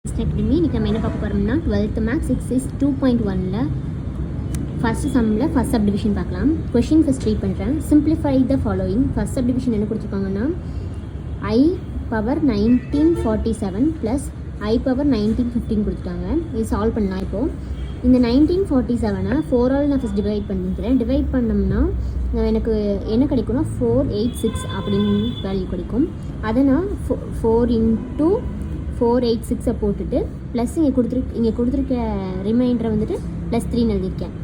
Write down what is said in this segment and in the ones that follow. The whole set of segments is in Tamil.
Academy இன்னைக்கு நம்ம என்ன பார்க்க போகிறோம்னா 12th மேக்ஸ் எக்ஸசைஸ் 2.1ல ஃபர்ஸ்ட் சம்மில் ஃபர்ஸ்ட் சப்டிவிஷன் பார்க்கலாம். கொஷின் ஃபர்ஸ்ட் ரீட் பண்ணுறேன். Simplify the following. First subdivision என்ன கொடுத்துருக்காங்கன்னா I power 1947 plus I power 1915 கொடுத்துட்டாங்க. இது சால்வ் பண்ணலாம். இப்போது இந்த 1947 4ஆல் நான் ஃபஸ்ட் டிவைட் பண்ணிக்கிறேன். டிவைட் பண்ணோம்னா எனக்கு என்ன கிடைக்கும்னா 486 அப்படின்னு வேல்யூ கிடைக்கும். அதை நான் 4 × 486 போட்டுட்டு ப்ளஸ் இங்கே கொடுத்துருக்க ரிமைண்டரை வந்துட்டு +3 எழுதியிருக்கேன்.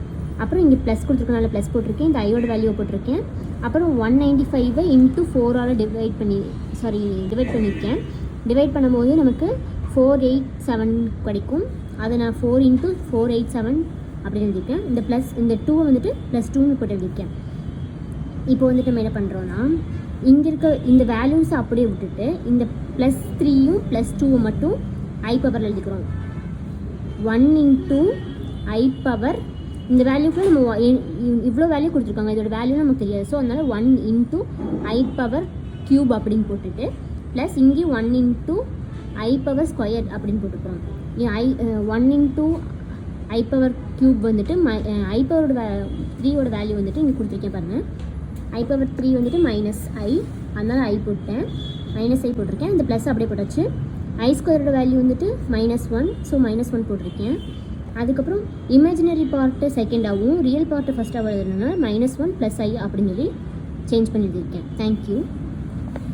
அப்புறம் இங்கே ப்ளஸ் கொடுத்துருக்கனால ப்ளஸ் போட்டிருக்கேன். இந்த ஐயோட வேல்யூவை போட்டிருக்கேன். அப்புறம் 195 × 4ஆல் டிவைட் பண்ணியிருக்கேன். டிவைட் பண்ணும்போது நமக்கு 487 கிடைக்கும். அதை நான் 4 × 487 அப்படின்னு எழுதியிருக்கேன். இந்த ப்ளஸ் இந்த 2 வந்துட்டு +2ன்னு போட்டு எழுதியிருக்கேன். இப்போ வந்துட்டு நம்ம என்ன பண்ணுறோன்னா இங்கே இருக்க இந்த வேல்யூஸை அப்படியே விட்டுட்டு இந்த +3யும் +2 மட்டும் I பவரில் எழுதிக்கிறோம். 1 × I பவர் இந்த வேல்யூக்குள்ள நம்ம இவ்வளோ வேல்யூ கொடுத்துருக்காங்க. இதோட வேல்யூ நமக்கு தெரியாது. ஸோ அதனால் 1 × I பவர் க்யூப் அப்படின்னு போட்டுட்டு ப்ளஸ் இங்கே 1 × I பவர் ஸ்கொயர் அப்படின்னு போட்டுக்கிறோம். 1 × I பவர் க்யூப் வந்துட்டு I பவரோட 3யோட வேல்யூ வந்துட்டு இங்கே கொடுத்துருக்கேன் பாருங்கள். I பவர் 3 வந்துட்டு -I, அதனால் I போட்டேன். -I போட்டிருக்கேன். இந்த ப்ளஸ் அப்படியே போட்டாச்சு. I ஸ்கொயரோட வேல்யூ வந்துட்டு -1, ஸோ -1 போட்டிருக்கேன். அதுக்கப்புறம் இமேஜினரி பார்ட்டு செகண்டாகவும் ரியல் பார்ட்டு ஃபஸ்ட்டாகவும் எழுதுனா -1 + I அப்படின்னு சொல்லி சேஞ்ச் பண்ணியிருக்கேன். தேங்க்யூ.